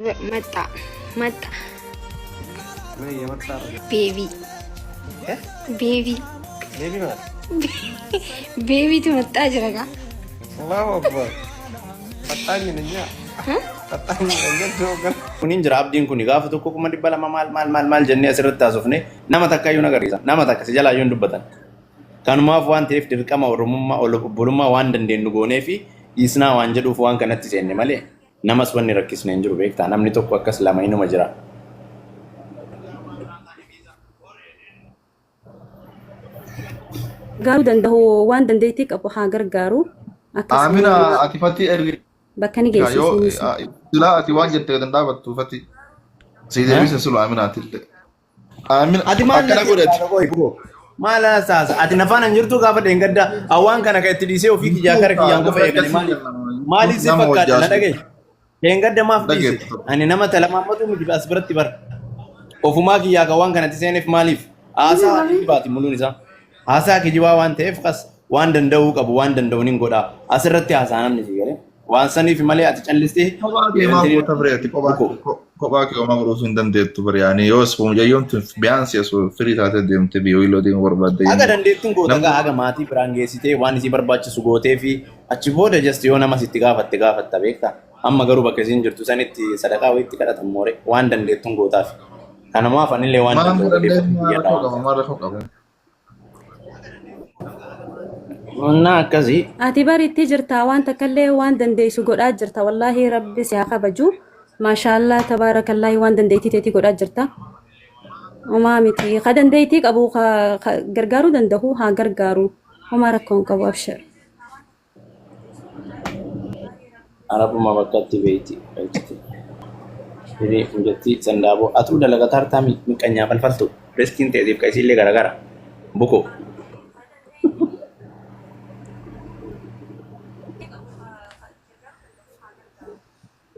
متى متى هي متى بيبي ايه بيبي بيبي ما بيبي تمتى جرقة الله اكبر فتاني نجا فتاني نجا جوكر كونين جراب دين كوني غاف تو كوكو مدي بلا مال جنة سرت تاسوفني نما تكايو نغريزا نما تك سجلا يون دبتان كانوا ما فوان تيف تفكما ورمما أو بولما وان دندن نغوني في يسنا وانجدو فوان كانت تسيني مالي نما سواني ركيس ننجرو بيك تا نمني تو كوكس لما ينو مجرا قالوا دنده وان دنديتك أبو حاجر قارو آمنا أتفتي أرجع بكني يو جيسي لا أتوان جت تدندا بتوفتي سيدي بيس سلوا آمنا أتلت آمنا ati maal أكنا قولت maal saasa ati nafaan anjirtu gaafa deengadda awwaan kana kan itti dhiisee ofii kiyyaa kara kiyyaan qofa eegale maali si fakkaata na dhagaye deengadda maaf dhiise ani nama talamaamatu miti as biratti bar ofumaa kiyyaa kan waan kanatti seeneef maaliif haasaa baati muluun isaa haasaa kijibaa waan ta'eef qas waan danda'uu qabu waan danda'uun hin godhaa asirratti haasaa namni si galee waan saniif malee ati callistee ما هو تبريتي كوبا كي وما غروسون دندت برياني يوس ومجيون بيانس يسو فري تاته ديم تبي ويلو دين وربا دين aga dandeettiin gootagaa aga maatii biraan geessitee waan isii barbaachisu gootee fi achi booda just yoo nama sitti gaafatta beekta amma garuu bakka isiin jirtu sanitti sadaqaa wayitti kadhatan moore waan dandeettiin gootaaf kanamaaf anillee waan ما هم danda'u ما رخوا naa akkasii ati baritti jirta waan takkallee waan dandeessu godhaa jirta wallaahi rabbi si haa kabaju maashaallah tabaarakallaahi waan dandeettii teetii godhaa jirta homaa miti ka dandeettii qabu gargaaruu danda'u haa gargaaru homaa rakkoon qabu abshir arabuma bakkatti beeyti hiri injatti sandaaboo atuu dalagataa hartaa miqqanyaa falfaltu riskiin ta'eetiif ka isiillee garagara buko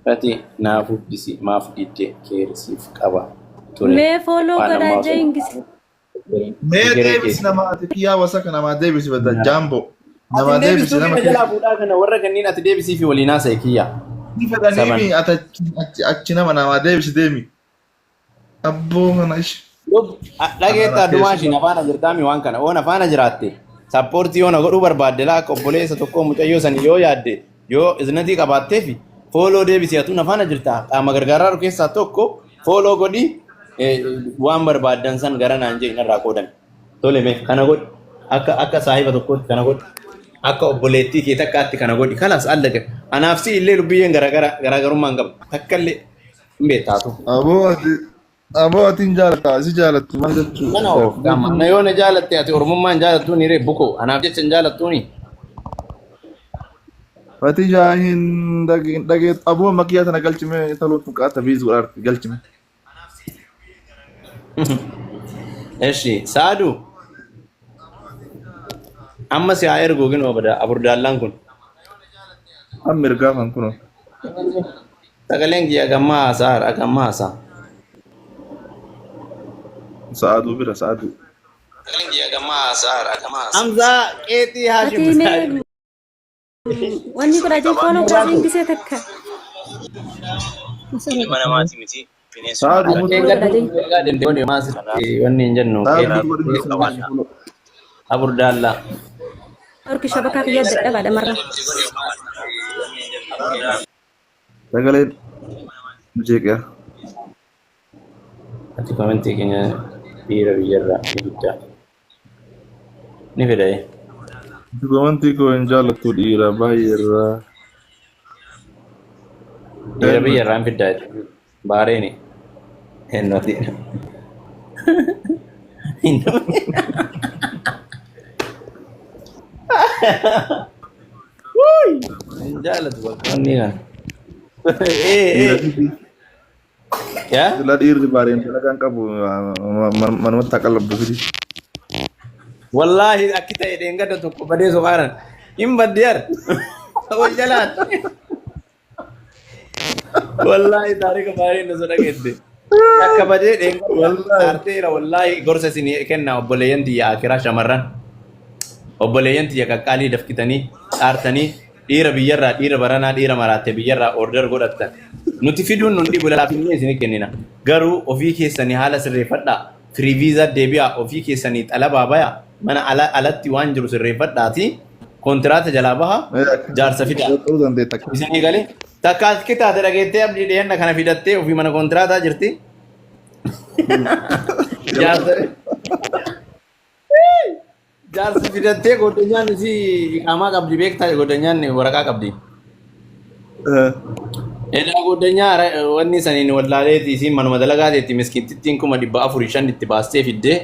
Berarti naafu bisi maaf didde keerisiif qaba ture. mee fooloo godhaa jee ingisi ما ديفيس نما أتكيا وسك نما ديفيس بدا جامبو نما ديفيس نما Jalaa fuudhaa kana warra kanneen ati deebisii fi waliin haasa'e kiyya. كيف دانيمي أتشنا نما ديفيس ديمي أبو مناش Dhageettaa dumaashiin afaana jirtaami waan kana oon afaana jiraatte sappoortii oona godhuu barbaadde laa akka obboleessa tokkoo mucayyoo sanii yoo yaadde yoo iznatii qabaattee fi fooloo deebisii atuun afaana jirta qaama gargaaraa keessaa tokko fooloo godhii waan barbaaddan san gara naan jee irraa qoodan tole mee kana godhi akka saahiba tokkootti kana godhi akka obboleettii kee takkaatti kana godhi kalaas allaga anaaf si illee lubbiyyeen garaagarummaan qabu takkallee hin beektaatu. أبو أتين جالت أسي جالت ما جتشو Mana of gama na yoo na jaalatte ati oromummaan jaalattuu ni ree buko anaaf jecha hin jaalattuuni. Fati jaahin dhageet aboo makiyyaa tana galchime taloon fuqaata biizu arti galchime. Eshi saadu amma si haa erguu gin obada aburdaallaan kun Amma ergaafan kuno. sagaleen kiyya gammaa haasaa har'a gammaa haasaa. Sa'aadu bira sa'aadu. Sagaleen kiyya gammaa haasaa har'a gammaa haasaa. Amzaa qeetii haashim ati saadu. mee wanni godhaa jee fooloo godhaa jee ingisee takka Mana maatii miti. Sa'aadu mutu. Wanni hin jennu Sa'aadu godhu aburdaallaa. orki shabakaa kiyyaa dadhabaadha marra sagaleen jeeqaa. Ati komentii keenya dhiira biyyarraa ni guddaa ni fedha'e. Gomantii koo hin jaallattu dhiira baay'eerraa. Dhiira biyyarraa hin fiddaa baareeni hennooti. Hin jaallatu bakka wanni kan. Yaa? Sila dhiirri baareen dalagaan qabu manumatti haqalabdu fidi. Wallahi akki ta'e dheengada tokko badee soqaaran hin baddiyar wal jalaan. Wallahi taarika baay'ee na sodageette. Akka badee dheengada arteera wallahi gorsa isin kenna obboleeyyan tiyya akiraa shamarran. Obboleeyyan tiyya qaqqaalii dafkitanii dhaartanii dhiira biyyarraa dhiira baranaa dhiira maraatte biyyarraa order godhattan. nuti fiduun nuti bulalaafillee isin kennina garuu ofii keessanii haala sirreeffadhaa firii viizaa deebi'aa ofii keessanii xalabaa baya mana alatti waan jiru sirreeffadhaati kontiraata jalaa baha jaarsa fidaa isin eegalee takka as kitaate dhageettee abdii dhiyeenna kana fidattee ofii mana kontiraataa jirti jaarsa fidattee godhanyaan isii iqaamaa qabdi beektaa godhanyaan waraqaa qabdi. Edaa godhanyaa wanni saniin wallaaleeti isiin manuma dalagaateetti miskiintittiin 400 itti baastee fiddee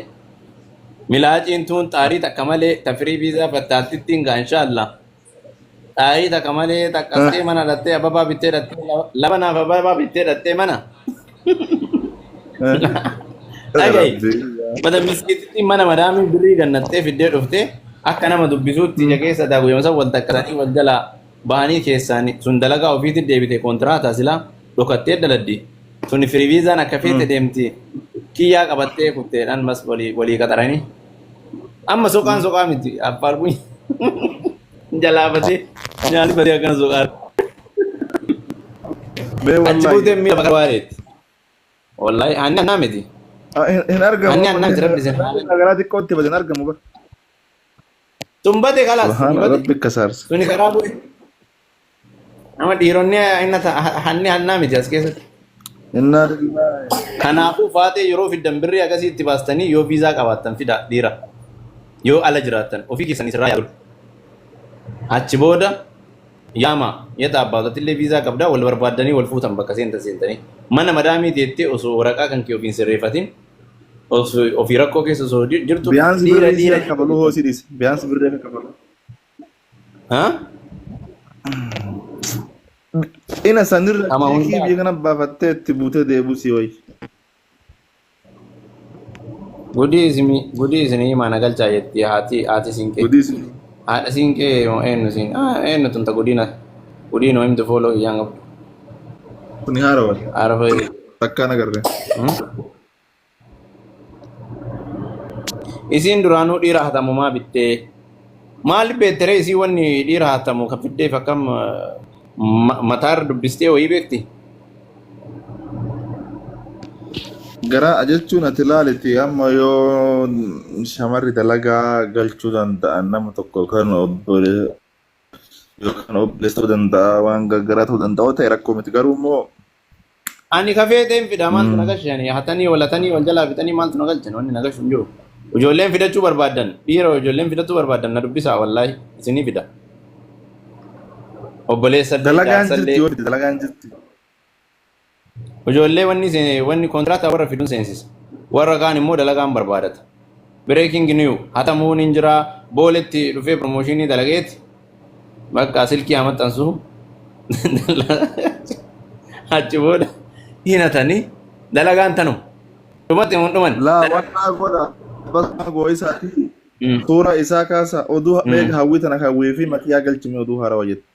milaaciin tuun xaarii takka malee tafirii viizaa fattaatittiin gaa inshaallah xaarii takka malee taqqastee mana dhattee ababaa bittee dhattee labanaaf ababaa bittee dhattee mana dhagayi mata miskiintittiin mana madaamii birrii gannattee fiddee dhuftee akka nama dubbisuutti ija keessa daaguyamsa wal takkatanii wal jalaa bahanii keessaan sun dalagaa ofiitti deebite kontiraataa silaa dhokattee daladdi sun firii viizaan akka feete deemti kiyyaa qabattee kutteedhaan mas walii qaxaranii amma soqaa miti affaar kun jalaafatee nyaali badee akkana soqaa achi buutee miila bakka waareetti wallahi hanni annaa miti hin argamu hanni annaa miti rabbi sen nagaraa xiqqootti badan argamu bar tumbate kalaas rabbi kasaarsa suni karaa bu'e nama dhiironni hanni hannaa miti as keessatti kanaafuu faatee yeroo fiddan birrii akkasii itti baastanii yoo viizaa qabaattan fida dhiira yoo ala jiraattan ofii keessanii sirraa yaadu achi booda yaama yeta abbaatattillee viizaa qabdaa wal barbaaddanii wal fuutan bakka seentanii mana madaamii teettee osoo waraqaa kan kee ofiin sirreeffatin ofii rakkoo keessa osoo jirtu dhiira kabaluu hoosidhis biyaansi birrii akka kabaluu ina sanirra kii biyya kana baafattee itti buutee deebusii wayi. Gudii isinii mana galchaa jetti haati siinqee. Haadha siinqee eenyu siin eenyu tunta gudiin himtu fooloo iyyaan qabdu. Kuni haara wal. Haara fayyadu. Takkaan agarree. Isiin duraanuu dhiira hatamumaa bittee maal beektere isii wanni dhiira hatamu kan fiddeef akkam mataarra dubbistee wayii beekti. Garaa jechuun ati ilaalitti amma yoo shamarri dalagaa galchuu danda'an nama tokko kan obboleessa ta'uu danda'a waan gaggaraa ta'uu danda'a ta'e rakkoo miti garuu immoo. Ani kafee ta'een fida maaltu nagalchanii hatanii walatanii wal jalaa fixanii maaltu nagalchan wanni nagalchu hin jiru. Ijoolleen fidachuu barbaadan dhiira ijoolleen fidachuu barbaadan na dubbisaa wallaahi isinii fida. Obboleessa dalagaan jirti. Ijoollee wanni kontiraataa warra fiduun seensisa. Warra kaan immoo dalagaan barbaadata. Breaking news hatamuun hin jira booletti dhufee promooshinii dalageeti. Bakka silkii amaxxansu achi booda hinatanii dalagaan tanu. Dhumatti mun dhuman. Laa wannaa godha bakka goo'isaati. Suura isaa kaasa oduu beeka hawwii tana hawwii fi matiyaa galchime oduu haarawaa jette.